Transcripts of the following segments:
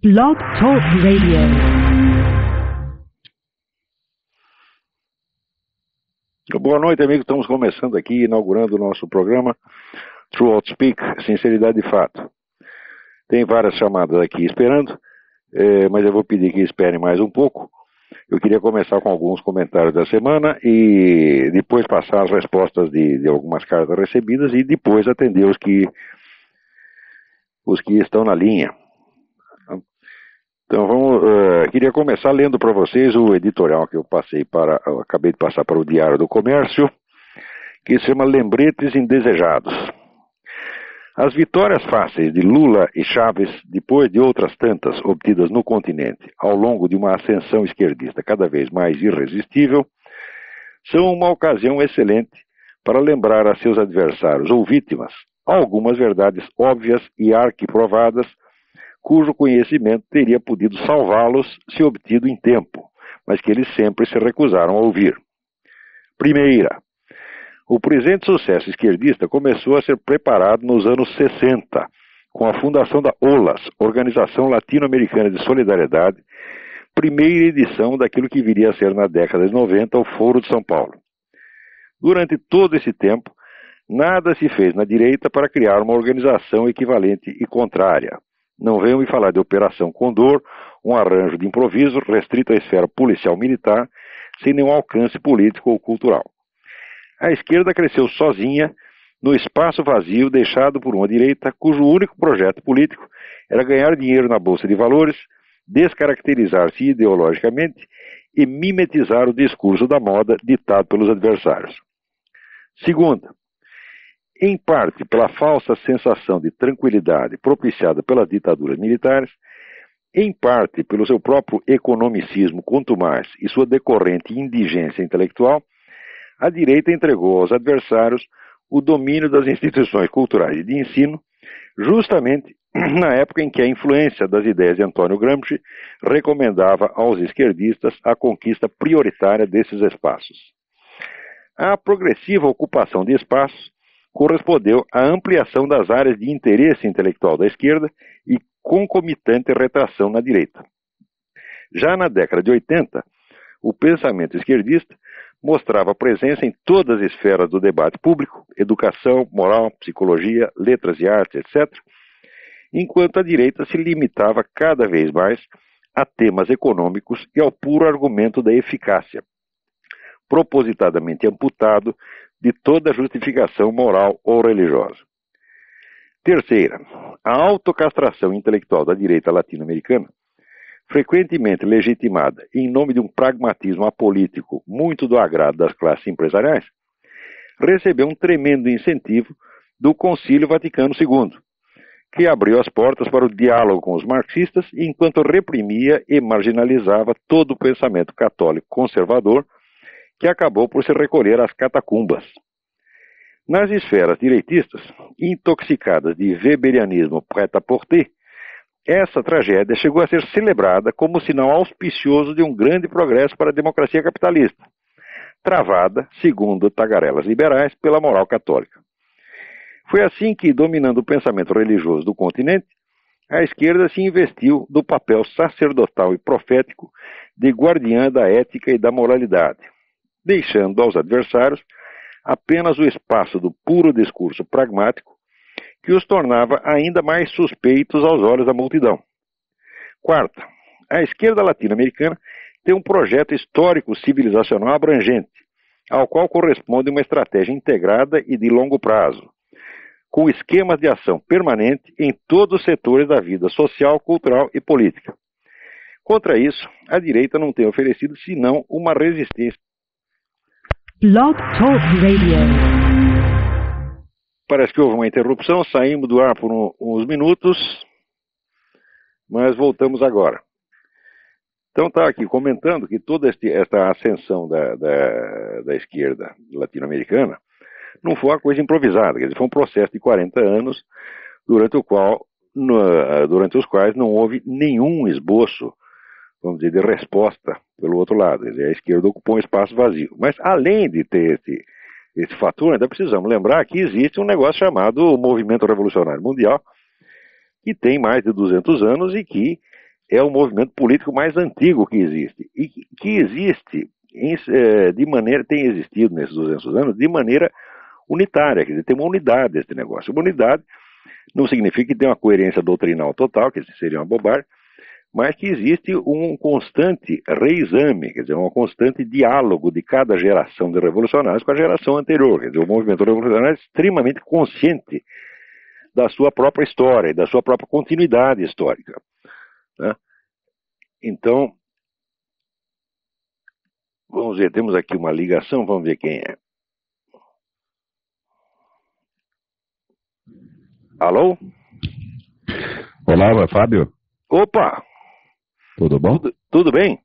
Blog Talk Radio. Boa noite, amigos. Estamos começando aqui, inaugurando o nosso programa True Outspeak, Sinceridade de Fato. Tem várias chamadas aqui esperando, mas eu vou pedir que esperem mais um pouco. Eu queria começar com alguns comentários da semana e depois passar as respostas de algumas cartas recebidas e depois atender os que estão na linha. Então queria começar lendo para vocês o editorial que eu acabei de passar para o Diário do Comércio, que se chama Lembretes Indesejados. As vitórias fáceis de Lula e Chávez, depois de outras tantas obtidas no continente, ao longo de uma ascensão esquerdista cada vez mais irresistível, são uma ocasião excelente para lembrar a seus adversários ou vítimas algumas verdades óbvias e arquiprovadas, cujo conhecimento teria podido salvá-los se obtido em tempo, mas que eles sempre se recusaram a ouvir. Primeira, o presente sucesso esquerdista começou a ser preparado nos anos 60, com a fundação da OLAS, Organização Latino-Americana de Solidariedade, primeira edição daquilo que viria a ser na década de 90 o Foro de São Paulo. Durante todo esse tempo, nada se fez na direita para criar uma organização equivalente e contrária. Não venham me falar de Operação Condor, um arranjo de improviso restrito à esfera policial-militar, sem nenhum alcance político ou cultural. A esquerda cresceu sozinha no espaço vazio deixado por uma direita cujo único projeto político era ganhar dinheiro na Bolsa de Valores, descaracterizar-se ideologicamente e mimetizar o discurso da moda ditado pelos adversários. Segunda, em parte pela falsa sensação de tranquilidade propiciada pelas ditaduras militares, em parte pelo seu próprio economicismo contumaz e sua decorrente indigência intelectual, a direita entregou aos adversários o domínio das instituições culturais e de ensino, justamente na época em que a influência das ideias de Antônio Gramsci recomendava aos esquerdistas a conquista prioritária desses espaços. A progressiva ocupação de espaços correspondeu à ampliação das áreas de interesse intelectual da esquerda e concomitante retração na direita. Já na década de 80, o pensamento esquerdista mostrava presença em todas as esferas do debate público, educação, moral, psicologia, letras e artes, etc., enquanto a direita se limitava cada vez mais a temas econômicos e ao puro argumento da eficácia, propositadamente amputado de toda justificação moral ou religiosa. Terceira, a autocastração intelectual da direita latino-americana, frequentemente legitimada em nome de um pragmatismo apolítico muito do agrado das classes empresariais, recebeu um tremendo incentivo do Concílio Vaticano II, que abriu as portas para o diálogo com os marxistas enquanto reprimia e marginalizava todo o pensamento católico conservador que acabou por se recolher às catacumbas. Nas esferas direitistas, intoxicadas de weberianismo prêt-à-porter, essa tragédia chegou a ser celebrada como sinal auspicioso de um grande progresso para a democracia capitalista, travada, segundo tagarelas liberais, pela moral católica. Foi assim que, dominando o pensamento religioso do continente, a esquerda se investiu do papel sacerdotal e profético de guardiã da ética e da moralidade, deixando aos adversários apenas o espaço do puro discurso pragmático que os tornava ainda mais suspeitos aos olhos da multidão. Quarta, a esquerda latino-americana tem um projeto histórico civilizacional abrangente, ao qual corresponde uma estratégia integrada e de longo prazo, com esquemas de ação permanente em todos os setores da vida social, cultural e política. Contra isso, a direita não tem oferecido senão uma resistência. Blog Talk Radio. Parece que houve uma interrupção, saímos do ar por uns minutos, mas voltamos agora. Então está aqui comentando que toda esta ascensão da esquerda latino-americana não foi uma coisa improvisada, quer dizer, foi um processo de 40 anos durante os quais não houve nenhum esboço, vamos dizer, de resposta pelo outro lado. Quer dizer, a esquerda ocupou um espaço vazio. Mas além de ter esse fator, ainda precisamos lembrar que existe um negócio chamado Movimento Revolucionário Mundial, que tem mais de 200 anos e que é o movimento político mais antigo que existe. E que existe, tem existido nesses 200 anos, de maneira unitária. Quer dizer, tem uma unidade desse negócio. Uma unidade não significa que tem uma coerência doutrinal total, que seria uma bobagem, mas que existe um constante reexame, quer dizer, um constante diálogo de cada geração de revolucionários com a geração anterior. Quer dizer, o movimento revolucionário é extremamente consciente da sua própria história e da sua própria continuidade histórica, né? Então, vamos ver, temos aqui uma ligação, vamos ver quem é. Alô? Olá, Fábio. Opa! Tudo bom? Tudo bem?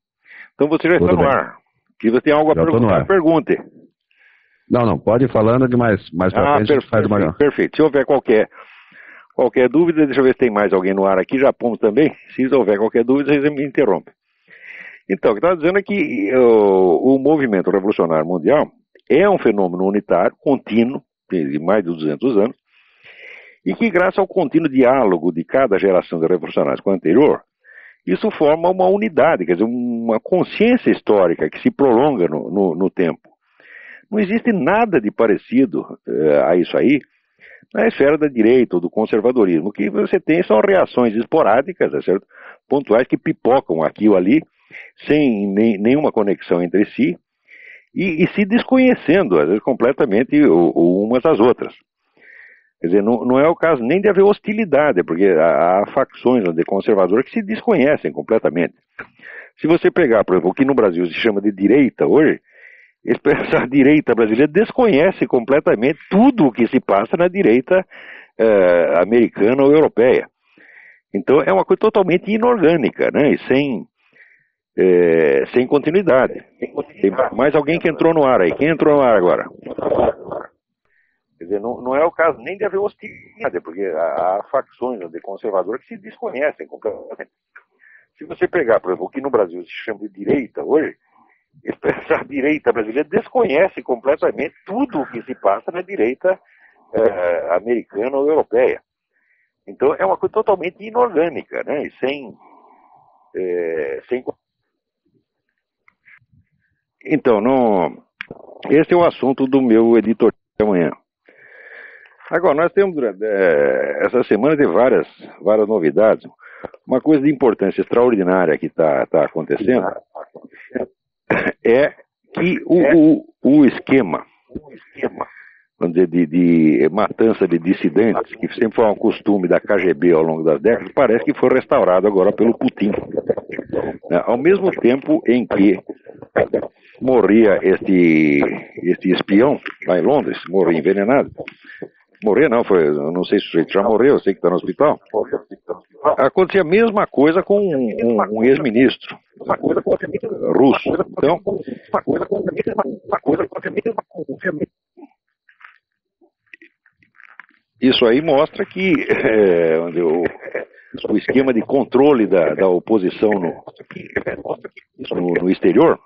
Então você já está no ar. Se você tem algo a perguntar, pergunte. Não, pode ir falando de mais pra frente. Perfeito, faz uma... perfeito. Se houver qualquer dúvida, deixa eu ver se tem mais alguém no ar aqui, já pomos também. Se houver qualquer dúvida, vocês me interrompem. Então, o que eu estava dizendo é que o movimento revolucionário mundial é um fenômeno unitário, contínuo, de mais de 200 anos, e que, graças ao contínuo diálogo de cada geração de revolucionários com a anterior, isso forma uma unidade, quer dizer, uma consciência histórica que se prolonga no tempo. Não existe nada de parecido a isso aí na esfera da direita ou do conservadorismo. O que você tem são reações esporádicas, é certo? Pontuais, que pipocam aqui ou ali, sem nenhuma conexão entre si, e se desconhecendo, às vezes, completamente umas às outras. Quer dizer, não é o caso nem de haver hostilidade, porque há facções de conservadores que se desconhecem completamente. Se você pegar, por exemplo, o que no Brasil se chama de direita hoje, essa direita brasileira desconhece completamente tudo o que se passa na direita americana ou europeia. Então é uma coisa totalmente inorgânica, né? E sem continuidade. Tem mais alguém que entrou no ar aí. Quem entrou no ar agora? Quer dizer, não é o caso nem de haver hostilidade, porque há facções de conservadores que se desconhecem completamente. Se você pegar, por exemplo, o que no Brasil se chama de direita hoje, essa direita brasileira desconhece completamente tudo o que se passa na direita americana ou europeia. Então é uma coisa totalmente inorgânica, né? E sem... Então, esse é o assunto do meu editorial de amanhã. Agora, nós temos, essa semana, de várias novidades. Uma coisa de importância extraordinária que está acontecendo é que o esquema, vamos dizer, de matança de dissidentes, que sempre foi um costume da KGB ao longo das décadas, parece que foi restaurado agora pelo Putin. Ao mesmo tempo em que morria este espião lá em Londres, morreu envenenado. Morrer não, eu não sei se o sujeito já morreu, eu sei que está no hospital. Acontecia a mesma coisa com um ex-ministro russo. Então, isso aí mostra que o esquema de controle da oposição no exterior,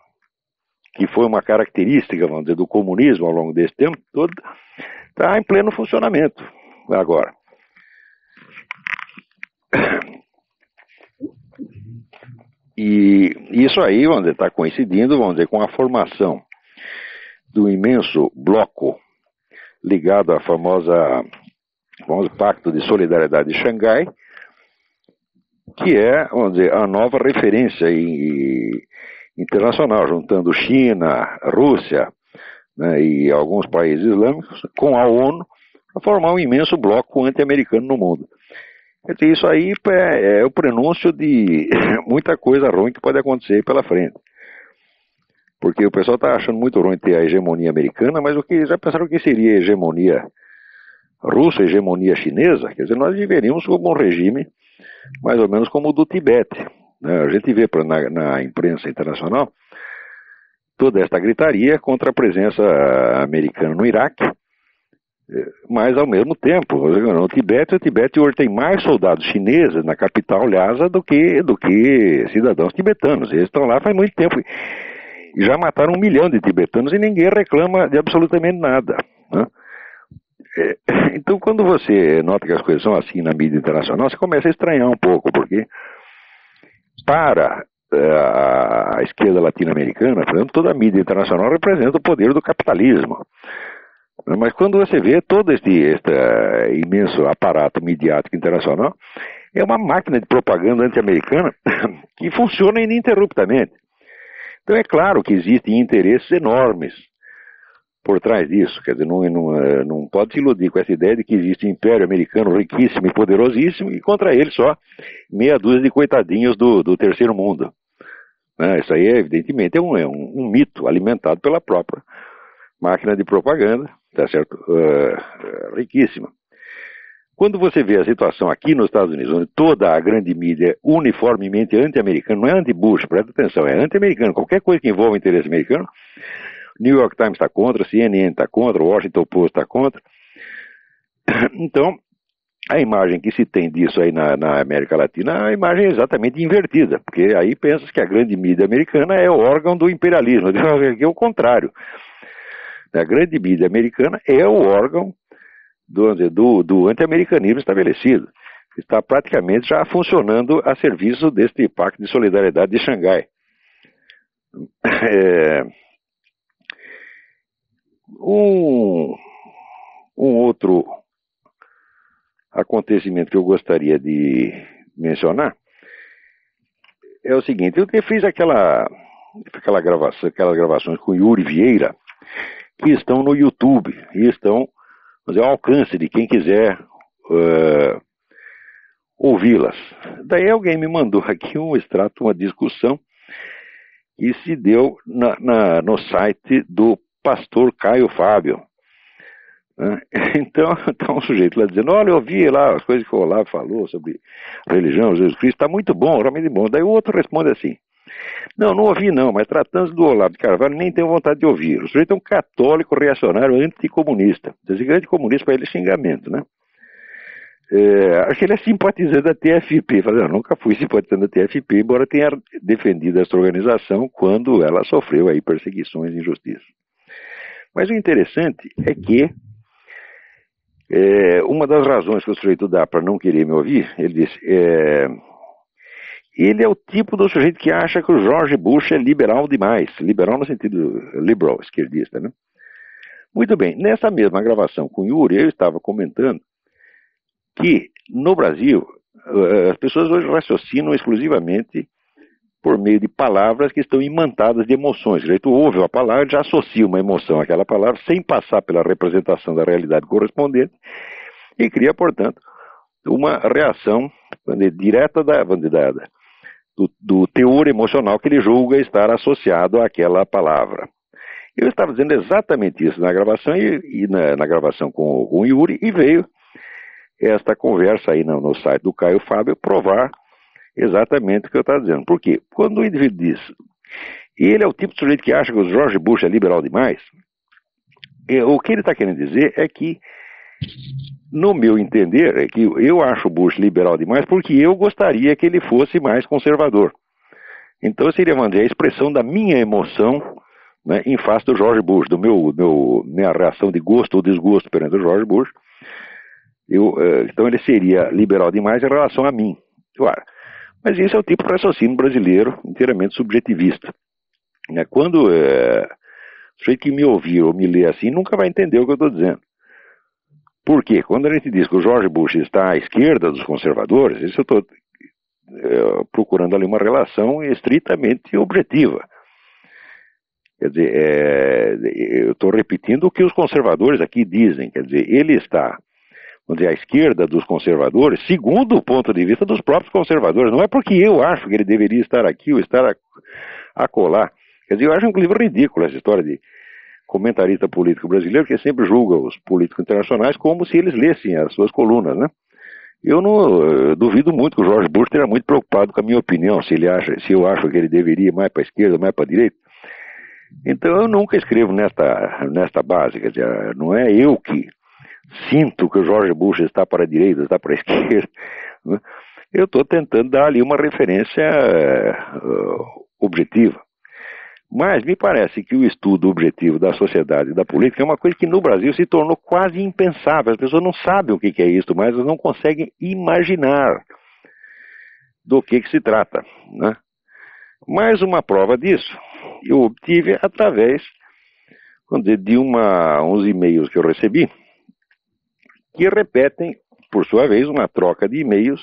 que foi uma característica, vamos dizer, do comunismo ao longo desse tempo todo, está em pleno funcionamento agora. E isso aí, vamos dizer, está coincidindo, vamos dizer, com a formação do imenso bloco ligado ao famoso Pacto de Solidariedade de Xangai, que é, vamos dizer, a nova referência internacional, juntando China, Rússia, né, e alguns países islâmicos, com a ONU, para formar um imenso bloco anti-americano no mundo. Então, isso aí é o prenúncio de muita coisa ruim que pode acontecer pela frente. Porque o pessoal está achando muito ruim ter a hegemonia americana, mas já pensaram o que seria a hegemonia russa, a hegemonia chinesa? Quer dizer, nós viveríamos como um regime mais ou menos como o do Tibete, né? A gente vê na imprensa internacional toda esta gritaria contra a presença americana no Iraque, mas ao mesmo tempo, no Tibete, o Tibete hoje tem mais soldados chineses na capital Lhasa do que cidadãos tibetanos. Eles estão lá faz muito tempo e já mataram 1 milhão de tibetanos e ninguém reclama de absolutamente nada, né? Então, quando você nota que as coisas são assim na mídia internacional, você começa a estranhar um pouco, porque para a esquerda latino-americana, por exemplo, toda a mídia internacional representa o poder do capitalismo. Mas quando você vê todo este imenso aparato midiático internacional, é uma máquina de propaganda anti-americana que funciona ininterruptamente. Então é claro que existem interesses enormes por trás disso. Quer dizer, não pode se iludir com essa ideia de que existe um império americano riquíssimo e poderosíssimo e contra ele só meia dúzia de coitadinhos do terceiro mundo. Isso aí, evidentemente, é um mito alimentado pela própria máquina de propaganda, tá certo? Riquíssima. Quando você vê a situação aqui nos Estados Unidos, onde toda a grande mídia é uniformemente anti-americana, não é anti-Bush, presta atenção, é anti-americano. Qualquer coisa que envolva o interesse americano, New York Times está contra, CNN está contra, Washington Post está contra. Então, a imagem que se tem disso aí na América Latina, a imagem é exatamente invertida, porque aí pensa que a grande mídia americana é o órgão do imperialismo, aqui é o contrário. A grande mídia americana é o órgão do anti-americanismo estabelecido, que está praticamente já funcionando a serviço deste Pacto de Solidariedade de Xangai. Um outro acontecimento que eu gostaria de mencionar é o seguinte: eu fiz aquelas gravações com Yuri Vieira, que estão no YouTube e estão ao alcance de quem quiser ouvi-las. Daí alguém me mandou aqui um extrato, uma discussão que se deu no site do pastor Caio Fábio. Então um sujeito lá dizendo: olha, eu ouvi lá as coisas que o Olavo falou sobre religião, Jesus Cristo, está muito bom, realmente bom. Daí o outro responde assim: não ouvi não, mas tratando do Olavo de Carvalho, nem tenho vontade de ouvir. O sujeito é um católico reacionário anticomunista. Esse grande comunista para ele é xingamento, né? Acho que ele é simpatizante da TFP. Eu nunca fui simpatizante da TFP, embora tenha defendido essa organização quando ela sofreu aí perseguições e injustiças. Mas o interessante é que uma das razões que o sujeito dá para não querer me ouvir, ele disse, ele é o tipo do sujeito que acha que o George Bush é liberal demais. Liberal no sentido liberal, esquerdista, né? Muito bem, nessa mesma gravação com o Yuri, eu estava comentando que no Brasil as pessoas hoje raciocinam exclusivamente por meio de palavras que estão imantadas de emoções. O sujeito ouve a palavra e já associa uma emoção àquela palavra sem passar pela representação da realidade correspondente e cria, portanto, uma reação direta do teor emocional que ele julga estar associado àquela palavra. Eu estava dizendo exatamente isso na gravação e na gravação com o Yuri, e veio esta conversa aí no site do Caio Fábio provar exatamente o que eu estava dizendo. Por quê? Quando o indivíduo diz, ele é o tipo de sujeito que acha que o George Bush é liberal demais, o que ele está querendo dizer é que, no meu entender, é que eu acho o Bush liberal demais porque eu gostaria que ele fosse mais conservador. Então seria, vamos dizer, a expressão da minha emoção, né, em face do George Bush, minha reação de gosto ou desgosto perante o George Bush. Então ele seria liberal demais em relação a mim. Claro. Mas esse é o tipo de raciocínio brasileiro inteiramente subjetivista. Quando o sujeito que me ouvir ou me lê assim nunca vai entender o que eu estou dizendo. Por quê? Quando a gente diz que o George Bush está à esquerda dos conservadores, isso eu estou procurando ali uma relação estritamente objetiva. Quer dizer, eu estou repetindo o que os conservadores aqui dizem. Quer dizer, ele está, vamos dizer, à esquerda dos conservadores, segundo o ponto de vista dos próprios conservadores. Não é porque eu acho que ele deveria estar aqui ou estar acolá. Quer dizer, eu acho inclusive ridícula essa história de comentarista político brasileiro que sempre julga os políticos internacionais como se eles lessem as suas colunas, né? Eu duvido muito que o George Bush esteja muito preocupado com a minha opinião, se eu acho que ele deveria ir mais para a esquerda, mais para a direita. Então eu nunca escrevo nesta base, quer dizer, não é eu que sinto que o George Bush está para a direita, está para a esquerda, né? Eu estou tentando dar ali uma referência objetiva. Mas me parece que o estudo objetivo da sociedade e da política é uma coisa que no Brasil se tornou quase impensável. As pessoas não sabem o que é isso, mas elas não conseguem imaginar do que se trata, né? Mais uma prova disso eu obtive através, vamos dizer, de uns e-mails que eu recebi, que repetem, por sua vez, uma troca de e-mails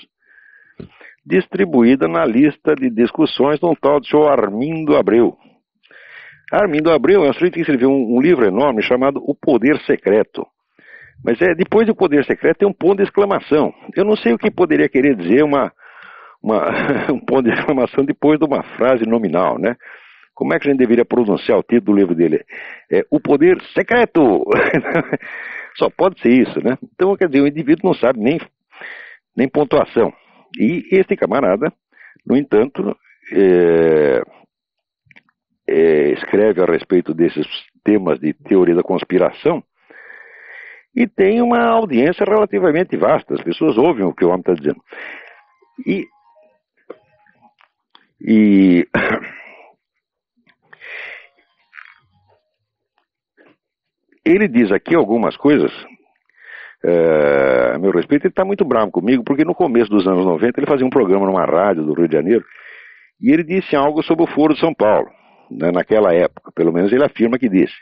distribuída na lista de discussões de um tal de senhor Armindo Abreu. Armindo Abreu é um sujeito que escreveu um livro enorme chamado O Poder Secreto. Mas depois do Poder Secreto tem um ponto de exclamação. Eu não sei o que poderia querer dizer um ponto de exclamação depois de uma frase nominal, né? Como é que a gente deveria pronunciar o título do livro dele? O Poder Secreto! Só pode ser isso, né? Então, quer dizer, o indivíduo não sabe nem pontuação. E este camarada, no entanto, escreve a respeito desses temas de teoria da conspiração e tem uma audiência relativamente vasta. As pessoas ouvem o que o homem está dizendo. E ele diz aqui algumas coisas a meu respeito. Ele está muito bravo comigo, porque no começo dos anos 90 ele fazia um programa numa rádio do Rio de Janeiro e ele disse algo sobre o Foro de São Paulo, né, naquela época, pelo menos ele afirma que disse.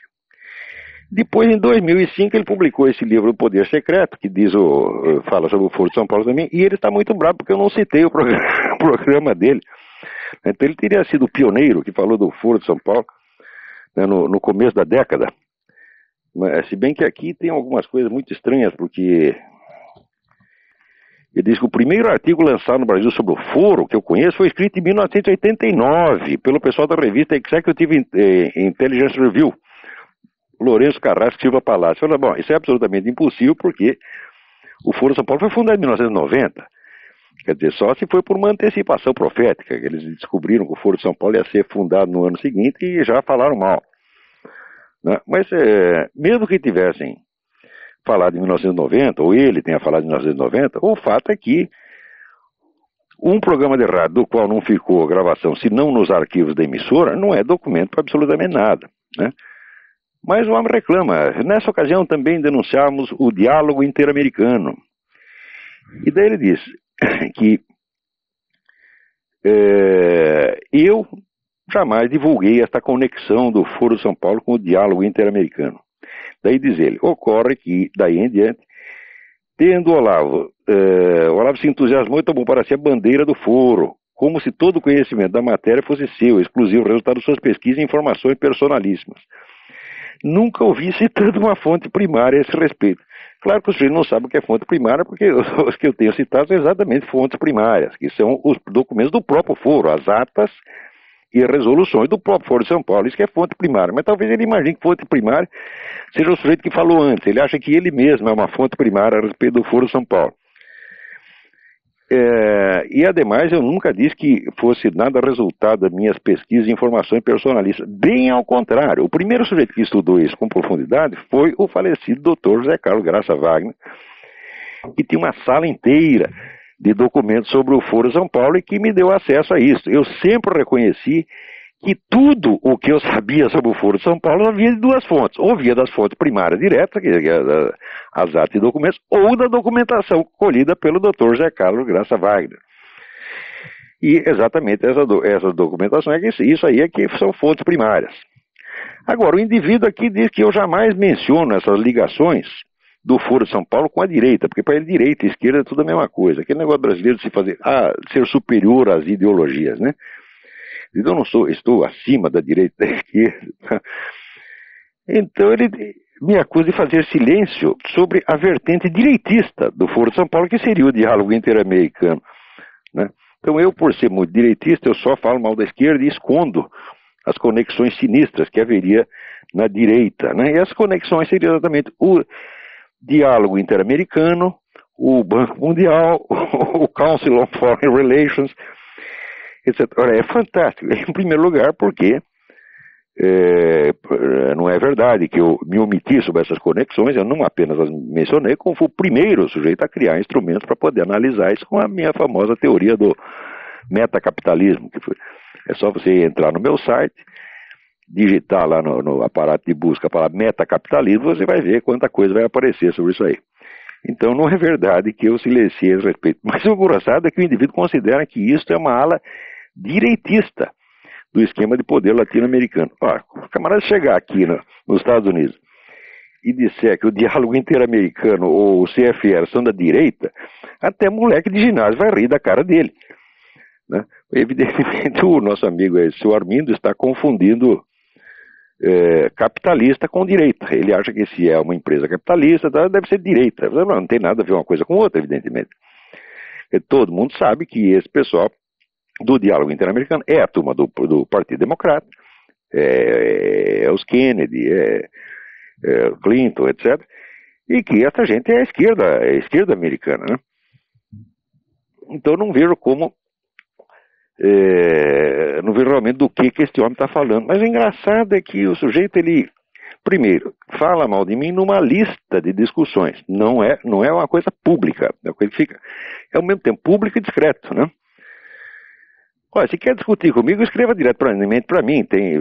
Depois, em 2005, ele publicou esse livro, O Poder Secreto, que fala sobre o Foro de São Paulo também, e ele está muito bravo porque eu não citei o programa dele. Então ele teria sido o pioneiro que falou do Foro de São Paulo, né, no começo da década. Mas, se bem que aqui tem algumas coisas muito estranhas, porque ele diz que o primeiro artigo lançado no Brasil sobre o Foro, que eu conheço, foi escrito em 1989, pelo pessoal da revista Executive Intelligence Review, Lourenço Carrasco Silva Palácio. Falei, bom, isso é absolutamente impossível, porque o Foro de São Paulo foi fundado em 1990. Quer dizer, só se foi por uma antecipação profética, que eles descobriram que o Foro de São Paulo ia ser fundado no ano seguinte e já falaram mal. Né? Mas, mesmo que tivessem falado em 1990, ou ele tenha falado em 1990, o fato é que um programa de rádio do qual não ficou gravação, senão nos arquivos da emissora, não é documento para absolutamente nada, né? Mas o homem reclama. Nessa ocasião também denunciamos o diálogo interamericano. E daí ele diz que eu jamais divulguei esta conexão do Foro de São Paulo com o diálogo interamericano. Daí diz ele, ocorre que, daí em diante, tendo Olavo se entusiasmou e tomou para si a bandeira do Foro, como se todo o conhecimento da matéria fosse seu, exclusivo, resultado de suas pesquisas e informações personalíssimas. Nunca ouvi citando uma fonte primária a esse respeito. Claro que o sujeito não sabe o que é fonte primária, porque os que eu tenho citado são exatamente fontes primárias, que são os documentos do próprio Foro, as atas e as resoluções do próprio Foro de São Paulo. Isso que é fonte primária. Mas talvez ele imagine que fonte primária seja o sujeito que falou antes. Ele acha que ele mesmo é uma fonte primária a respeito do Foro de São Paulo. E, ademais, eu nunca disse que fosse nada resultado das minhas pesquisas e informações personalistas. Bem ao contrário. O primeiro sujeito que estudou isso com profundidade foi o falecido Dr. José Carlos Graça Wagner, que tinha uma sala inteira de documentos sobre o Foro de São Paulo e que me deu acesso a isso. Eu sempre reconheci que tudo o que eu sabia sobre o Foro de São Paulo havia de duas fontes. Ou via das fontes primárias diretas, que é as atas e documentos, ou da documentação colhida pelo Dr. José Carlos Graça Wagner. E exatamente essa documentação, isso aí é que são fontes primárias. Agora, o indivíduo aqui diz que eu jamais menciono essas ligações do Foro de São Paulo com a direita, porque para ele direita e esquerda é tudo a mesma coisa. Aquele negócio brasileiro de ser superior às ideologias, né? Eu não estou acima da direita e da esquerda. Então ele me acusa de fazer silêncio sobre a vertente direitista do Foro de São Paulo, que seria o diálogo interamericano, né? Então eu, por ser muito direitista, eu só falo mal da esquerda e escondo as conexões sinistras que haveria na direita, né? E essas conexões seriam exatamente o diálogo interamericano, o Banco Mundial, o Council on Foreign Relations, etc. Ora, é fantástico. Em primeiro lugar, porque não é verdade que eu me omiti sobre essas conexões, eu não apenas as mencionei, como fui o primeiro sujeito a criar instrumentos para poder analisar isso com a minha famosa teoria do metacapitalismo. É só você entrar no meu site, digitar lá no aparato de busca para metacapitalismo, você vai ver quanta coisa vai aparecer sobre isso aí. Então não é verdade que eu silenciei a respeito. Mas o engraçado é que o indivíduo considera que isso é uma ala direitista do esquema de poder latino-americano. O camarada chegar aqui nos Estados Unidos e disser que o diálogo interamericano ou o CFR são da direita, até moleque de ginásio vai rir da cara dele, né? Evidentemente o nosso amigo seu Armindo está confundindo capitalista com direita. Ele acha que se é uma empresa capitalista, deve ser direita. Não tem nada a ver uma coisa com outra, evidentemente. Todo mundo sabe que esse pessoal do diálogo interamericano é a turma do Partido Democrata, é os Kennedy, Clinton, etc. E que essa gente é a esquerda americana, né? Então não vejo como não vejo realmente do que este homem está falando. Mas o engraçado é que o sujeito, ele, primeiro, fala mal de mim numa lista de discussões. Não é uma coisa pública. É ao mesmo tempo público e discreto, né? Olha, se quer discutir comigo, escreva diretamente para mim. Tem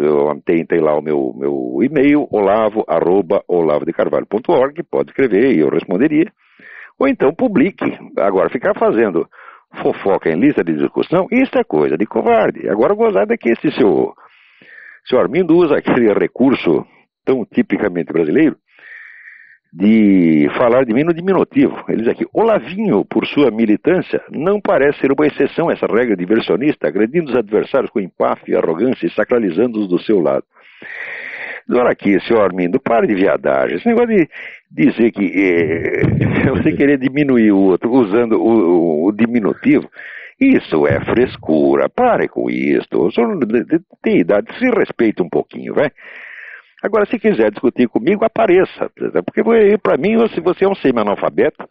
lá o meu e-mail, olavo@olavodecarvalho.org, pode escrever e eu responderia. Ou então publique. Agora, ficar fazendo fofoca em lista de discussão, isso é coisa de covarde. Agora, o gozado é que esse seu Armindo usa aquele recurso tão tipicamente brasileiro de falar de mim no diminutivo. Ele diz aqui: Olavinho, por sua militância, não parece ser uma exceção essa regra diversionista, agredindo os adversários com empáfia e arrogância e sacralizando-os do seu lado. Agora aqui, senhor Armindo, pare de viadagem. Esse negócio de dizer que você querer diminuir o outro usando o diminutivo, isso é frescura. Pare com isso. O senhor tem idade, se respeita um pouquinho, vai. Agora, se quiser discutir comigo, apareça. Porque para mim, você é um semi-analfabeto,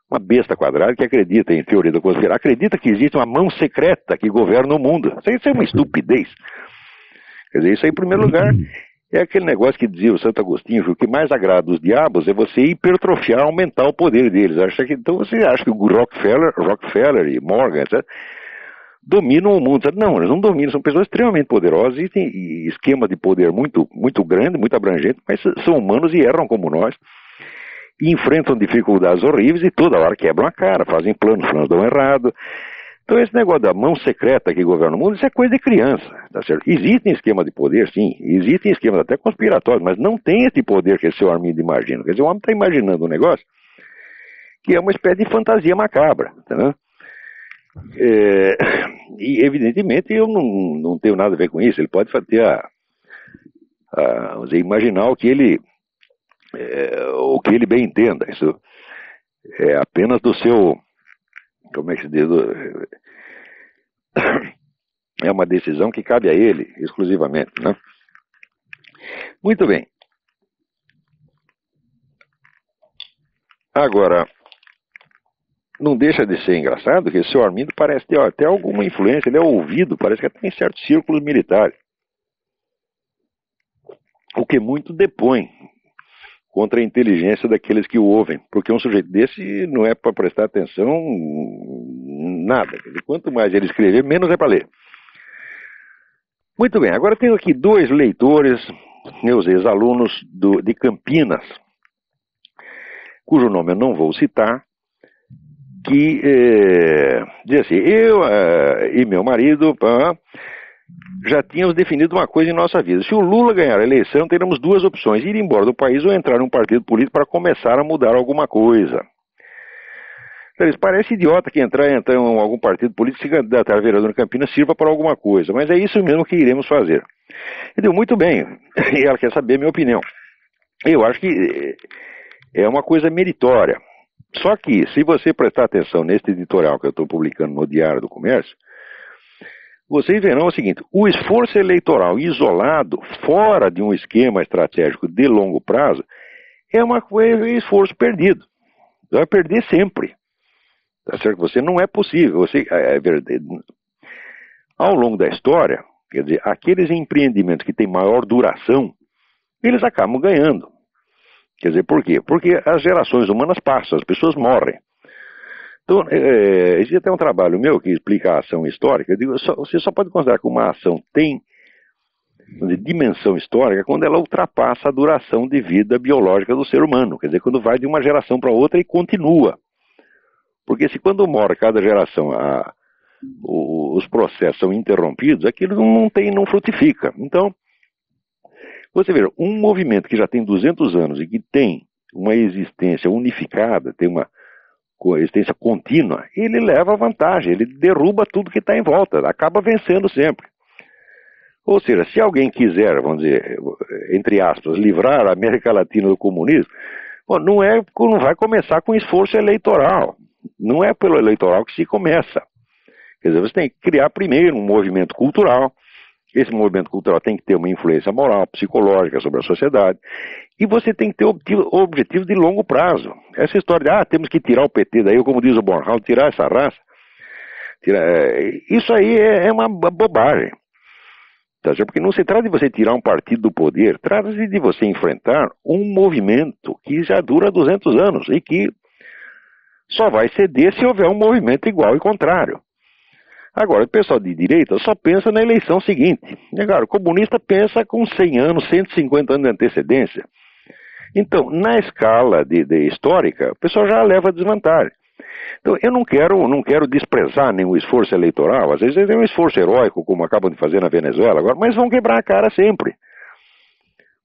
uma besta quadrada que acredita em teoria da conspiração, acredita que existe uma mão secreta que governa o mundo. Isso é uma estupidez. Quer dizer, isso aí, em primeiro lugar, é aquele negócio que dizia o Santo Agostinho, que o que mais agrada os diabos é você hipertrofiar, aumentar o poder deles. Então você acha que o Rockefeller e Morgan, etc., dominam o mundo. Não, eles não dominam, são pessoas extremamente poderosas e têm esquema de poder muito, muito grande, muito abrangente, mas são humanos e erram como nós, e enfrentam dificuldades horríveis e toda hora quebram a cara, fazem planos dão errado. Então esse negócio da mão secreta que governa o mundo, isso é coisa de criança, tá certo? Existem esquemas de poder, sim, existem esquemas até conspiratórios, mas não tem esse poder que esse seu Armindo imagina. Quer dizer, o homem está imaginando um negócio que é uma espécie de fantasia macabra, entendeu? E evidentemente eu não tenho nada a ver com isso. Ele pode ter vamos dizer, imaginar o que ele bem entenda. Isso é apenas do seu, como é que se diz, é uma decisão que cabe a ele exclusivamente, né? Muito bem. Agora, não deixa de ser engraçado que o seu Armindo parece ter até alguma influência, ele é ouvido, parece que até em certos círculos militares. O que muito depõe contra a inteligência daqueles que o ouvem, porque um sujeito desse não é para prestar atenção nada. Quanto mais ele escrever, menos é para ler. Muito bem, agora tenho aqui 2 leitores, meus ex-alunos de Campinas, cujo nome eu não vou citar, que diz assim: eu e meu marido já tínhamos definido uma coisa em nossa vida. Se o Lula ganhar a eleição, teremos 2 opções: ir embora do país ou entrar num partido político para começar a mudar alguma coisa. Então, isso parece idiota que entrar em algum partido político, se candidatar a vereador em Campinas, sirva para alguma coisa, mas é isso mesmo que iremos fazer. Entendeu? Muito bem, e ela quer saber a minha opinião. Eu acho que é uma coisa meritória. Só que, se você prestar atenção neste editorial que eu estou publicando no Diário do Comércio, vocês verão o seguinte: o esforço eleitoral isolado, fora de um esquema estratégico de longo prazo, é um esforço perdido. Vai perder sempre. Tá certo? Você não é possível. Ao longo da história, quer dizer, aqueles empreendimentos que têm maior duração, eles acabam ganhando. Quer dizer, por quê? Porque as gerações humanas passam, as pessoas morrem. Então, existe até um trabalho meu que explica a ação histórica. Eu digo, você só pode considerar que uma ação tem dimensão histórica quando ela ultrapassa a duração de vida biológica do ser humano. Quer dizer, quando vai de uma geração para outra e continua. Porque se quando morre cada geração os processos são interrompidos, aquilo não frutifica. Então, você vê, um movimento que já tem 200 anos e que tem uma existência unificada, tem uma existência contínua, ele leva vantagem, ele derruba tudo que está em volta, acaba vencendo sempre. Ou seja, se alguém quiser, vamos dizer, entre aspas, livrar a América Latina do comunismo, bom, não vai começar com esforço eleitoral. Não é pelo eleitoral que se começa. Quer dizer, você tem que criar primeiro um movimento cultural. Esse movimento cultural tem que ter uma influência moral, psicológica sobre a sociedade. E você tem que ter objetivos de longo prazo. Essa história de, temos que tirar o PT daí, como diz o Bornhal, tirar essa raça. Isso aí é uma bobagem. Porque não se trata de você tirar um partido do poder, trata-se de você enfrentar um movimento que já dura 200 anos e que só vai ceder se houver um movimento igual e contrário. Agora, o pessoal de direita só pensa na eleição seguinte. Agora, o comunista pensa com 100 anos, 150 anos de antecedência. Então, na escala histórica, o pessoal já leva desvantagem. Então, eu não quero desprezar nenhum esforço eleitoral. Às vezes é um esforço heróico, como acabam de fazer na Venezuela agora, mas vão quebrar a cara sempre.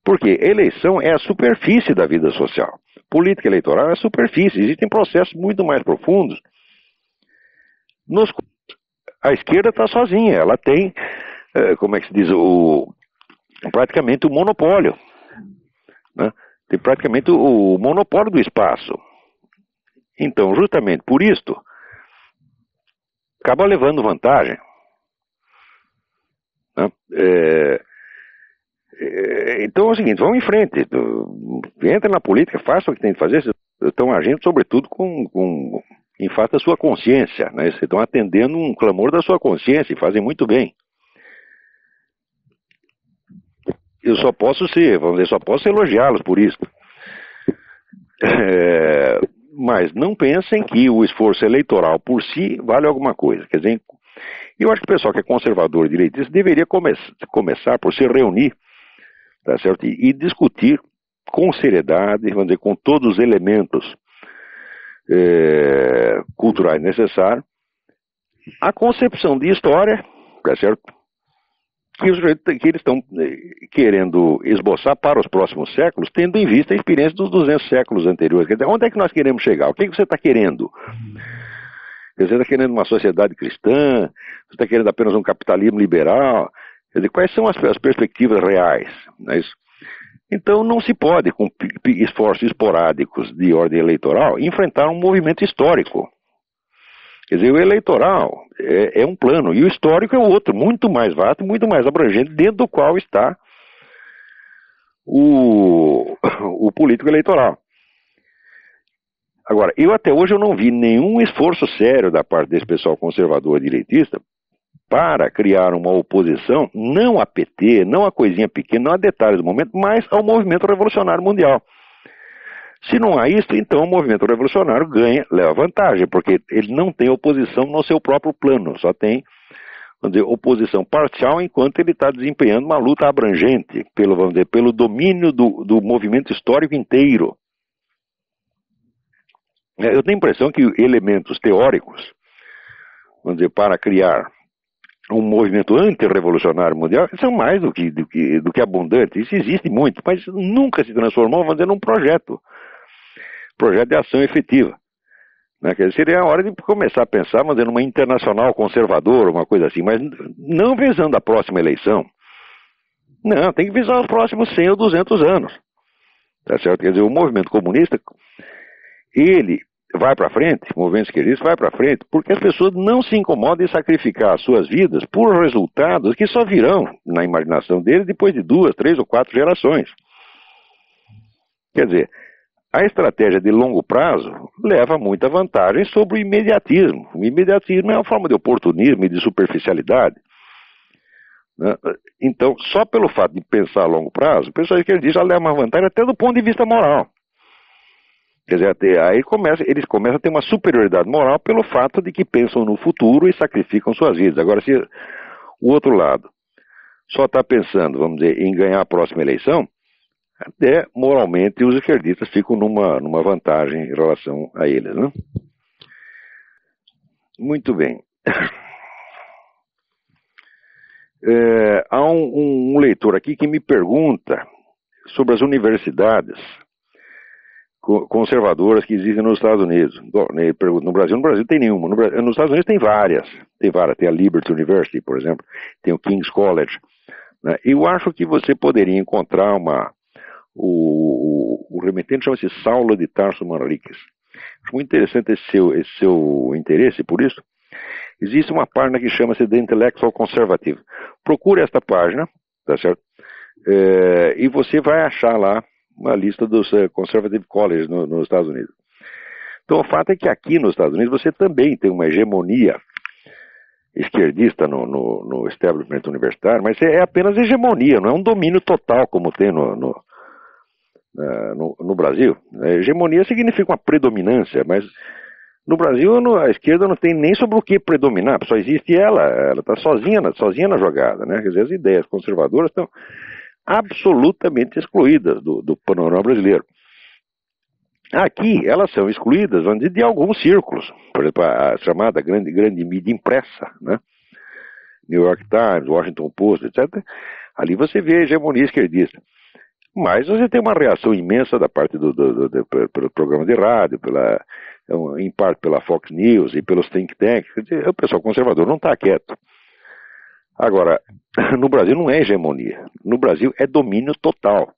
Porque eleição é a superfície da vida social. Política eleitoral é a superfície. Existem processos muito mais profundos. A esquerda está sozinha. Ela tem, como é que se diz, praticamente o monopólio. Né? Tem praticamente o monopólio do espaço. Então, justamente por isto, acaba levando vantagem. Né? Então é o seguinte, vamos em frente. Entra na política, faça o que tem que fazer. Vocês estão agindo, sobretudo, em face da sua consciência. Né? Vocês estão atendendo um clamor da sua consciência e fazem muito bem. Eu só posso elogiá-los por isso. Mas não pensem que o esforço eleitoral por si vale alguma coisa. Quer dizer, eu acho que o pessoal que é conservador e direitista deveria começar por se reunir, tá certo? E discutir com seriedade, vamos dizer, com todos os elementos culturais necessários, a concepção de história, tá certo? Que eles estão querendo esboçar para os próximos séculos, tendo em vista a experiência dos 200 séculos anteriores. Quer dizer, onde é que nós queremos chegar? O que você está querendo? Você está querendo uma sociedade cristã? Você está querendo apenas um capitalismo liberal? Quer dizer, quais são as perspectivas reais? Não é isso? Então não se pode, com esforços esporádicos de ordem eleitoral, enfrentar um movimento histórico. Quer dizer, o eleitoral é um plano, e o histórico é outro, muito mais vasto, muito mais abrangente, dentro do qual está o político eleitoral. Agora, até hoje eu não vi nenhum esforço sério da parte desse pessoal conservador direitista para criar uma oposição, não a PT, não a coisinha pequena, não a detalhes do momento, mas ao movimento revolucionário mundial. Se não há isso, então o movimento revolucionário leva vantagem, porque ele não tem oposição no seu próprio plano, só tem, vamos dizer, oposição parcial enquanto ele está desempenhando uma luta abrangente, pelo domínio do movimento histórico inteiro. Eu tenho a impressão que elementos teóricos, vamos dizer, para criar um movimento antirrevolucionário mundial são mais do que abundantes. Isso existe muito, mas nunca se transformou, vamos dizer, num projeto de ação efetiva. Né? Quer dizer, seria a hora de começar a pensar, vamos dizer, numa internacional conservadora, uma coisa assim, mas não visando a próxima eleição. Não, tem que visar os próximos 100 ou 200 anos. Tá certo? Quer dizer, o movimento comunista, ele vai para frente, o movimento esquerdista vai para frente, porque as pessoas não se incomodam em sacrificar as suas vidas por resultados que só virão, na imaginação deles, depois de 2, 3 ou 4 gerações. Quer dizer, a estratégia de longo prazo leva muita vantagem sobre o imediatismo. O imediatismo é uma forma de oportunismo e de superficialidade. Né? Então, só pelo fato de pensar a longo prazo, o pessoal esquerdista já leva uma vantagem até do ponto de vista moral. Quer dizer, aí eles começam a ter uma superioridade moral pelo fato de que pensam no futuro e sacrificam suas vidas. Agora, se o outro lado só está pensando, vamos dizer, em ganhar a próxima eleição, até moralmente os esquerdistas ficam numa vantagem em relação a eles, né? Muito bem. Há um leitor aqui que me pergunta sobre as universidades conservadoras que existem nos Estados Unidos. Ele pergunta, no Brasil tem nenhuma. Nos Estados Unidos tem várias. Tem a Liberty University, por exemplo, tem o King's College, né? Eu acho que você poderia encontrar o remetente chama-se Saulo de Tarso Manriquez. Acho muito interessante esse seu interesse por isso. Existe uma página que chama-se The Intellectual Conservative. Procure esta página, tá certo? E você vai achar lá uma lista dos Conservative Colleges nos Estados Unidos. Então o fato é que aqui nos Estados Unidos você também tem uma hegemonia esquerdista no establishment universitário, mas é apenas hegemonia, não é um domínio total como tem no Brasil. Hegemonia significa uma predominância, mas no Brasil a esquerda não tem nem sobre o que predominar, só existe ela está sozinha na jogada, né? Quer dizer, as ideias conservadoras estão absolutamente excluídas do panorama brasileiro. Aqui elas são excluídas de alguns círculos, por exemplo, a chamada grande mídia impressa, né? New York Times, Washington Post, etc. Ali você vê a hegemonia esquerdista. Mas você tem uma reação imensa da parte pelo programa de rádio, em parte pela Fox News e pelos think tanks. Quer dizer, o pessoal conservador não está quieto. Agora, no Brasil não é hegemonia. No Brasil é domínio total.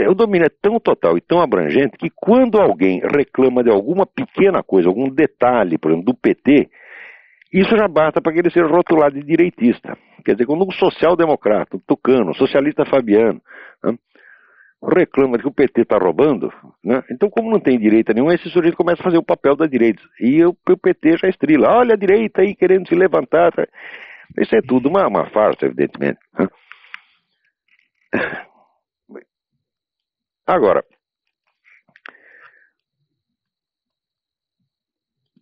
O domínio é tão total e tão abrangente que quando alguém reclama de alguma pequena coisa, algum detalhe, por exemplo, do PT, isso já basta para que ele seja rotulado de direitista. Quer dizer, quando um social-democrata, um tucano, um socialista fabiano, né, reclama de que o PT está roubando, né, então como não tem direita nenhuma, esse sujeito começa a fazer o papel da direita. E o PT já estrila. Olha a direita aí querendo se levantar. Isso é tudo uma farsa, evidentemente. Né? Agora,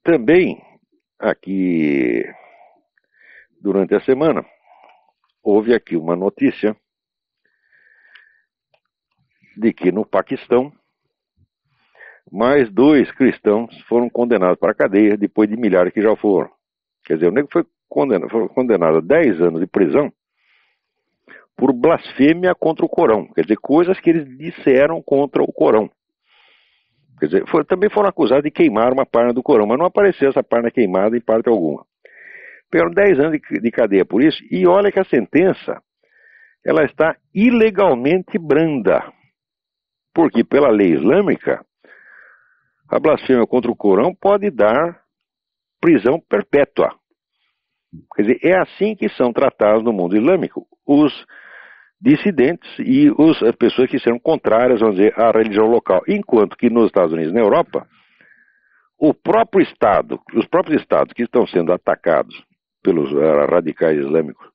também aqui durante a semana houve aqui uma notícia de que no Paquistão mais 2 cristãos foram condenados para a cadeia depois de milhares que já foram. Quer dizer, o nego foi condenado a 10 anos de prisão por blasfêmia contra o Corão. Quer dizer, coisas que eles disseram contra o Corão. Quer dizer, também foram acusados de queimar uma página do Corão, mas não apareceu essa página queimada em parte alguma. Pegaram 10 anos de cadeia por isso, e olha que a sentença, ela está ilegalmente branda. Porque pela lei islâmica, a blasfêmia contra o Corão pode dar prisão perpétua. Quer dizer, é assim que são tratados no mundo islâmico os dissidentes e as pessoas que são contrárias, vamos dizer, à religião local. Enquanto que nos Estados Unidos e na Europa, os próprios estados que estão sendo atacados pelos radicais islâmicos,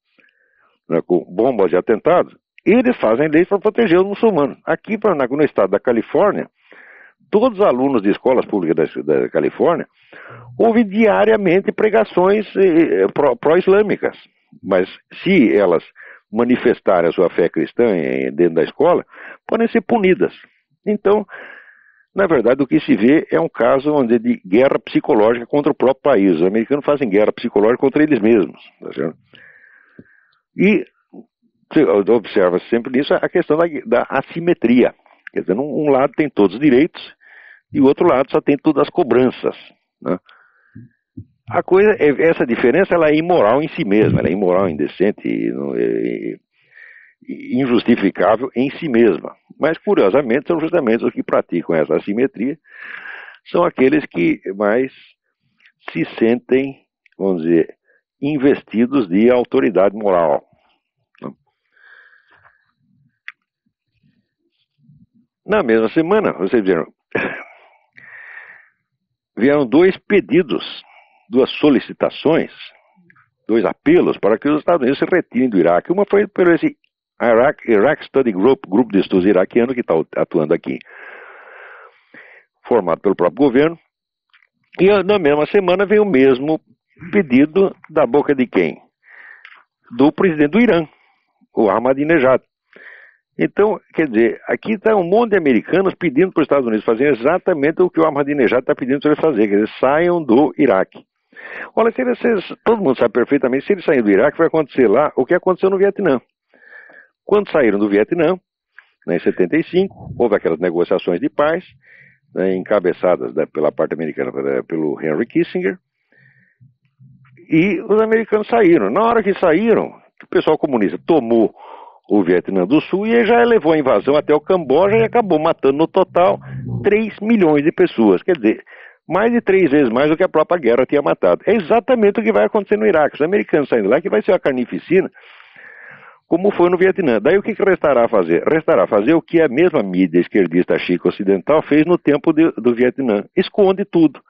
né, com bombas e atentados, eles fazem leis para proteger os muçulmanos. Aqui no estado da Califórnia, todos os alunos de escolas públicas da Califórnia ouvem diariamente pregações pró-islâmicas. Mas se elas manifestarem a sua fé cristã dentro da escola, podem ser punidas. Então, na verdade, o que se vê é um caso de guerra psicológica contra o próprio país. Os americanos fazem guerra psicológica contra eles mesmos. Tá certo? E observa sempre nisso a questão da assimetria. Quer dizer, um lado tem todos os direitos e o outro lado só tem todas as cobranças. Né? Essa diferença ela é imoral em si mesma, ela é imoral, indecente e injustificável em si mesma. Mas, curiosamente, são justamente os que praticam essa assimetria, são aqueles que mais se sentem, vamos dizer, investidos de autoridade moral. Na mesma semana, vocês vieram 2 pedidos, 2 solicitações, 2 apelos para que os Estados Unidos se retirem do Iraque. Uma foi pelo esse Iraq Study Group, grupo de estudos iraquiano que está atuando aqui, formado pelo próprio governo. E na mesma semana veio o mesmo pedido da boca de quem? do presidente do Irã, o Ahmadinejad. Então, quer dizer, aqui está um monte de americanos pedindo para os Estados Unidos fazer exatamente o que o Ahmadinejad está pedindo para eles fazerem, quer dizer, saiam do Iraque. Olha, todo mundo sabe perfeitamente, se eles saírem do Iraque, vai acontecer lá o que aconteceu no Vietnã. Quando saíram do Vietnã, né, em 75, houve aquelas negociações de paz, né, encabeçadas pela parte americana pelo Henry Kissinger, e os americanos saíram. Na hora que saíram, o pessoal comunista tomou o Vietnã do Sul e já levou a invasão até o Camboja e acabou matando no total 3 milhões de pessoas. Quer dizer, mais de 3 vezes mais do que a própria guerra tinha matado. É exatamente o que vai acontecer no Iraque. Os americanos saindo lá, que vai ser uma carnificina, como foi no Vietnã. Daí o que restará a fazer? Restará a fazer o que a mesma mídia esquerdista chica ocidental fez no tempo do Vietnã. Esconde tudo.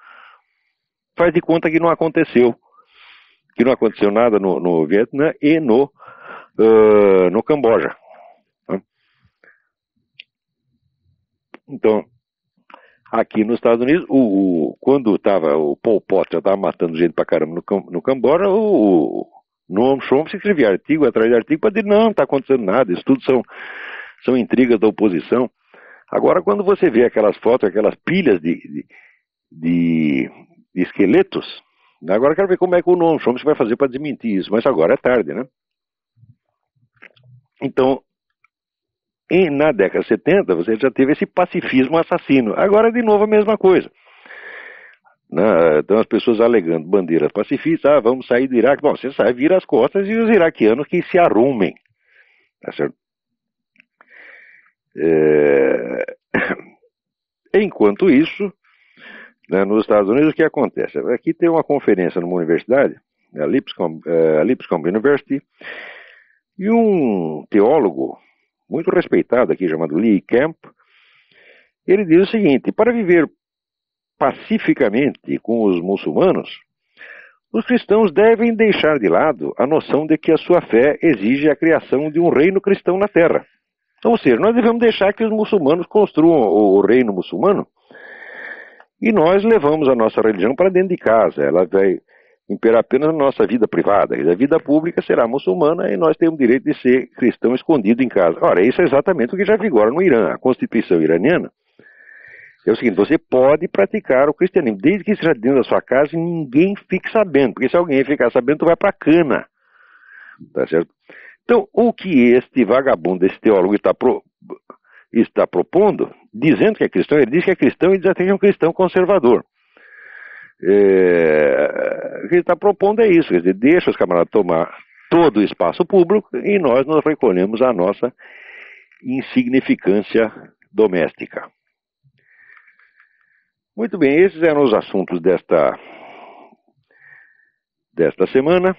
Faz de conta que não aconteceu. Que não aconteceu nada no Vietnã e no Camboja. Então, aqui nos Estados Unidos, quando o Pol Pot já estava matando gente pra caramba no Camboja, o Noam Chomsky escrevia artigo atrás de artigo para dizer, não está acontecendo nada, isso tudo são intrigas da oposição. Agora, quando você vê aquelas fotos, aquelas pilhas de esqueletos, agora eu quero ver como é que o Noam Chomsky vai fazer para desmentir isso, mas agora é tarde, né? Então, na década de 70, você já teve esse pacifismo assassino. Agora, de novo, a mesma coisa. Então, as pessoas alegando bandeiras pacifistas, vamos sair do Iraque. Bom, você sai, vira as costas e os iraquianos que se arrumem. Tá certo? Enquanto isso, né, nos Estados Unidos, o que acontece? Aqui tem uma conferência numa universidade, a Lipscomb University, e um teólogo muito respeitado aqui, chamado Lee Camp, ele diz o seguinte: para viver pacificamente com os muçulmanos, os cristãos devem deixar de lado a noção de que a sua fé exige a criação de um reino cristão na terra. Ou seja, nós devemos deixar que os muçulmanos construam o reino muçulmano e nós levamos a nossa religião para dentro de casa. Ela vai imperar apenas na nossa vida privada. A vida pública será muçulmana e nós temos o direito de ser cristão escondido em casa. Ora, isso é exatamente o que já vigora no Irã. A Constituição iraniana é o seguinte: você pode praticar o cristianismo, desde que esteja dentro da sua casa e ninguém fique sabendo, porque se alguém ficar sabendo, tu vai para a cana. Tá certo? Então, o que este vagabundo, esse teólogo está propondo, dizendo que é cristão, ele diz que é cristão e diz até que é um cristão conservador. O que ele está propondo é isso, quer dizer, deixa os camaradas tomar todo o espaço público e nós nos recolhemos à nossa insignificância doméstica. Muito bem, esses eram os assuntos desta semana.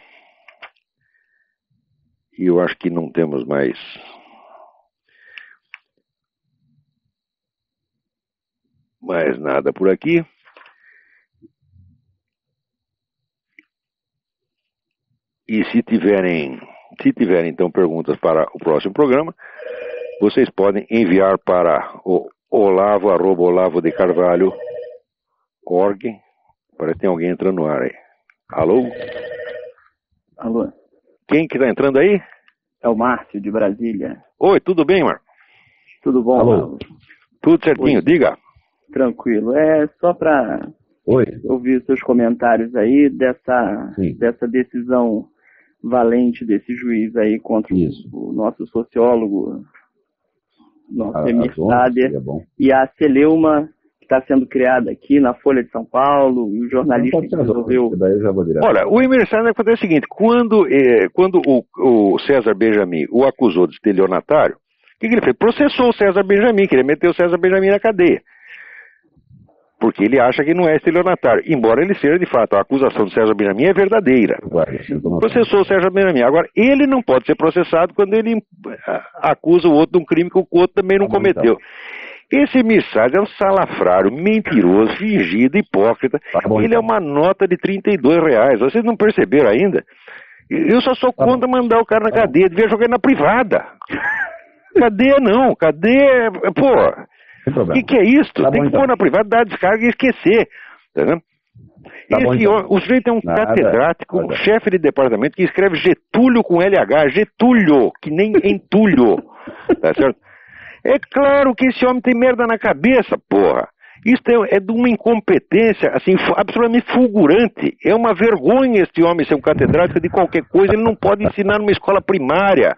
E eu acho que não temos mais nada por aqui. E se tiverem então perguntas para o próximo programa, vocês podem enviar para o olavo@olavodecarvalho.org. Parece que tem alguém entrando no ar aí. Alô? Alô? Quem que está entrando aí? É o Márcio, de Brasília. Oi, tudo bem, Marco? Tudo bom, Alô? Alô? Tudo certinho, Oi. Diga. Tranquilo. É só para ouvir seus comentários aí dessa decisão valente desse juiz aí contra o nosso sociólogo, nosso Emir Sader, e a celeuma que está sendo criada aqui na Folha de São Paulo, e o jornalista que resolveu... Olha, o Emir Sader acontece o seguinte: quando o César Benjamin o acusou de estelionatário, o que ele fez? Processou o César Benjamin, queria meter o César Benjamin na cadeia. Porque ele acha que não é estelionatário, embora ele seja de fato. A acusação do César Benjamin é verdadeira. Processou o César Benjamin. Agora, ele não pode ser processado quando ele acusa o outro de um crime que o outro também não cometeu. Esse emissário é um salafrário, mentiroso, fingido, hipócrita. Ele é uma nota de R$32. Vocês não perceberam ainda? Eu só sou contra mandar o cara na cadeia. Devia jogar na privada. Cadeia não. Cadeia... Pô... O que é isso? Tem que pôr na privada, dar descarga e esquecer. Tá vendo? O sujeito é um catedrático, um chefe de departamento que escreve Getúlio com LH, Getúlio, que nem entulho, tá certo? É claro que esse homem tem merda na cabeça, porra. Isso é de uma incompetência, assim, absolutamente fulgurante. É uma vergonha este homem ser um catedrático de qualquer coisa, ele não pode ensinar numa escola primária.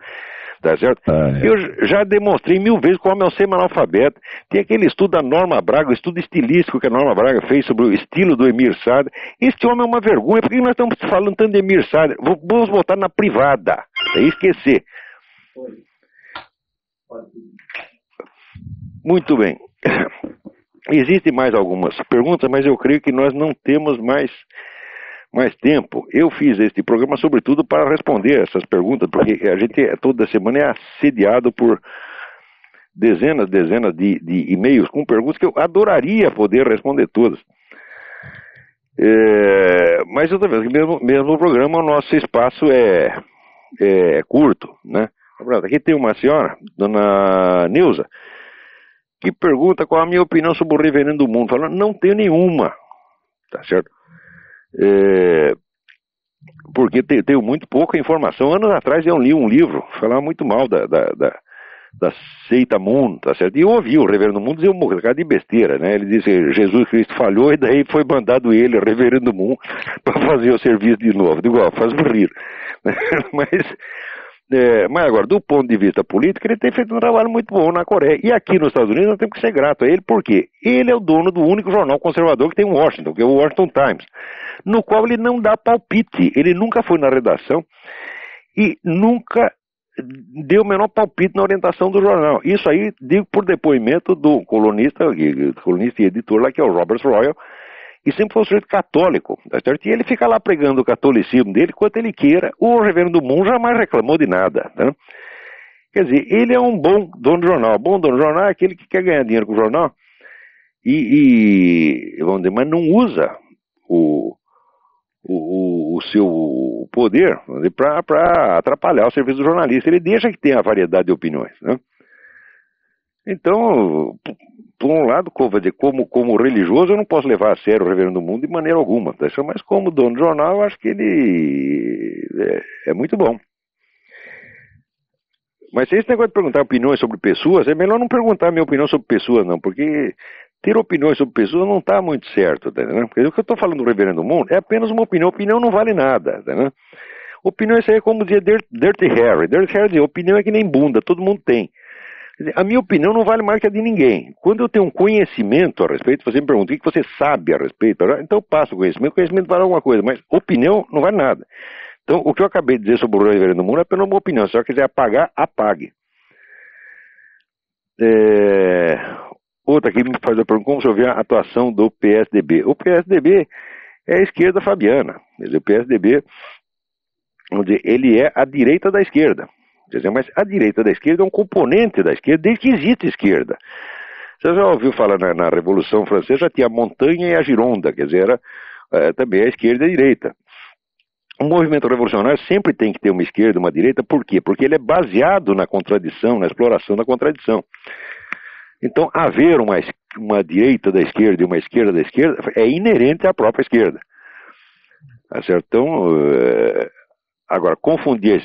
Tá certo? Eu já demonstrei 1000 vezes que o homem é um semi-analfabeto. Tem aquele estudo da Norma Braga, o estudo estilístico que a Norma Braga fez sobre o estilo do Emir Sader. Este homem é uma vergonha. Por que nós estamos falando tanto de Emir Sader? Vamos botar na privada. É esquecer. Muito bem. Existem mais algumas perguntas, mas eu creio que nós não temos mais tempo. Eu fiz este programa sobretudo para responder essas perguntas, porque a gente toda semana é assediado por dezenas de e-mails com perguntas que eu adoraria poder responder todas. Mas outra vez, mesmo o programa, o nosso espaço é curto, né? Aqui tem uma senhora, dona Neuza, que pergunta qual a minha opinião sobre o Reverendo Mundo. Falando, não tenho nenhuma, tá certo? Porque tenho muito pouca informação. Anos atrás eu li um livro, falava muito mal da seita Moon, tá certo? E eu ouvi o Reverendo Moon dizer um bocado de besteira, né? Ele disse que Jesus Cristo falhou e daí foi mandado ele, o Reverendo Moon, para fazer o serviço de novo. Digo, faz rir. Mas agora, do ponto de vista político, ele tem feito um trabalho muito bom na Coreia. E aqui nos Estados Unidos nós temos que ser grato a ele, porque ele é o dono do único jornal conservador que tem em Washington, que é o Washington Times, no qual ele não dá palpite. Ele nunca foi na redação e nunca deu o menor palpite na orientação do jornal. Isso aí, digo por depoimento do colunista e editor lá, que é o Robert Royal, e sempre foi um sujeito católico, tá certo? E ele fica lá pregando o catolicismo dele quanto ele queira. O Reverendo Moon jamais reclamou de nada, né? Quer dizer, ele é um bom dono de jornal. Bom dono de jornal é aquele que quer ganhar dinheiro com o jornal vamos dizer, mas não usa o seu poder para atrapalhar o serviço do jornalista. Ele deixa que tenha a variedade de opiniões, né? Então, por um lado, como religioso, eu não posso levar a sério o Reverendo Mundo de maneira alguma, tá? Mas como dono de jornal, eu acho que ele é muito bom. Mas se esse negócio de perguntar opiniões sobre pessoas, é melhor não perguntar a minha opinião sobre pessoas, não, porque ter opiniões sobre pessoas não está muito certo, tá, né? Porque o que eu estou falando do Reverendo Mundo é apenas uma opinião. Opinião não vale nada, tá, né? Opinião, isso aí é como dizia Dirty Harry. Dirty Harry dizia, opinião é que nem bunda, todo mundo tem. A minha opinião não vale mais que a de ninguém. Quando eu tenho um conhecimento a respeito, você me pergunta o que você sabe a respeito, então eu passo o conhecimento vale alguma coisa, mas opinião não vale nada. Então, o que eu acabei de dizer sobre o Reverendo Mundo é apenas uma opinião. Se você quiser apagar, apague. Outra aqui me faz a pergunta, como se eu ver a atuação do PSDB. O PSDB é a esquerda fabiana. Quer dizer, o PSDB, vamos dizer, ele é a direita da esquerda. Quer dizer, mas a direita da esquerda é um componente da esquerda, desde que existe esquerda. Você já ouviu falar na Revolução Francesa, já tinha a montanha e a Gironda, quer dizer, era também a esquerda e a direita. O movimento revolucionário sempre tem que ter uma esquerda e uma direita, por quê? Porque ele é baseado na contradição, na exploração da contradição. Então, haver uma direita da esquerda e uma esquerda da esquerda é inerente à própria esquerda. Tá certo? Então, agora, confundir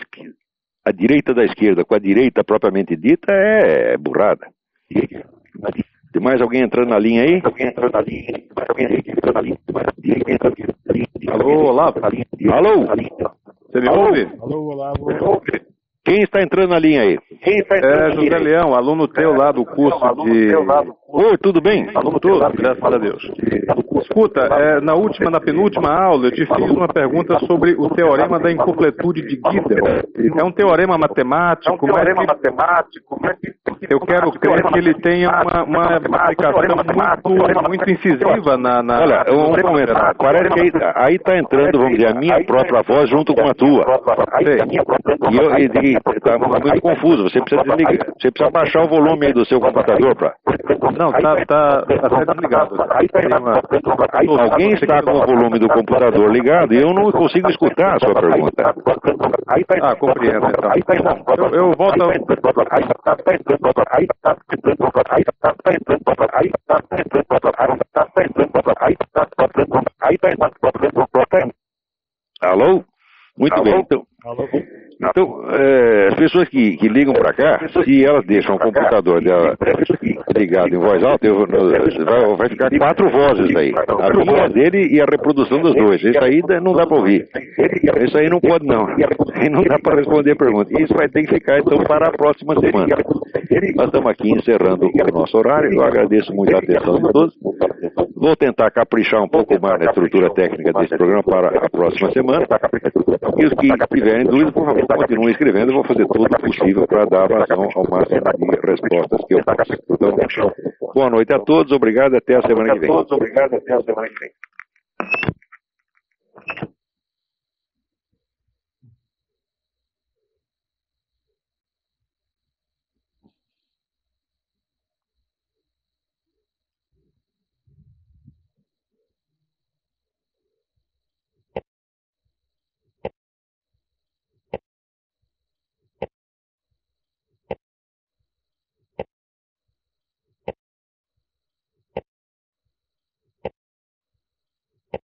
a direita da esquerda com a direita propriamente dita é burrada. Tem mais alguém entrando na linha aí? Alô, Olavo? Alô? Você me ouve? Alô, Olavo. Quem está entrando na linha aí? José Leão, aluno teu lá do curso de... Oi, tudo bem? Tudo, graças a Deus. Escuta, na penúltima aula eu te fiz uma pergunta sobre o teorema da incompletude de Gödel. É um teorema matemático, eu quero crer que ele tenha uma aplicação muito incisiva na... Olha, vamos comentar. Parece que aí está entrando, vamos dizer, a minha própria voz junto com a tua. E está muito confuso, você precisa desligar. Você precisa baixar o volume aí do seu computador para... Não, tá até desligado. Alguém está com o volume do computador ligado e eu não consigo escutar a sua pergunta. Compreendo, então. Eu volto a... Alô? Muito bem, então. Então, as pessoas que ligam para cá, se elas deixam o computador dela ligado em voz alta, vai ficar 4 vozes aí. A minha, a dele e a reprodução dos dois. Isso aí não dá para ouvir. Isso aí não pode não. Aí não dá para responder a pergunta. Isso vai ter que ficar então para a próxima semana. Nós estamos aqui encerrando o nosso horário. Eu agradeço muito a atenção de todos. Vou tentar caprichar um pouco mais na estrutura técnica desse programa para a próxima semana. E os que tiverem dúvidas, por favor, continuem escrevendo. Eu vou fazer tudo o possível para dar vazão ao máximo de respostas que eu posso. Então, boa noite a todos. Obrigado. Até a semana que vem.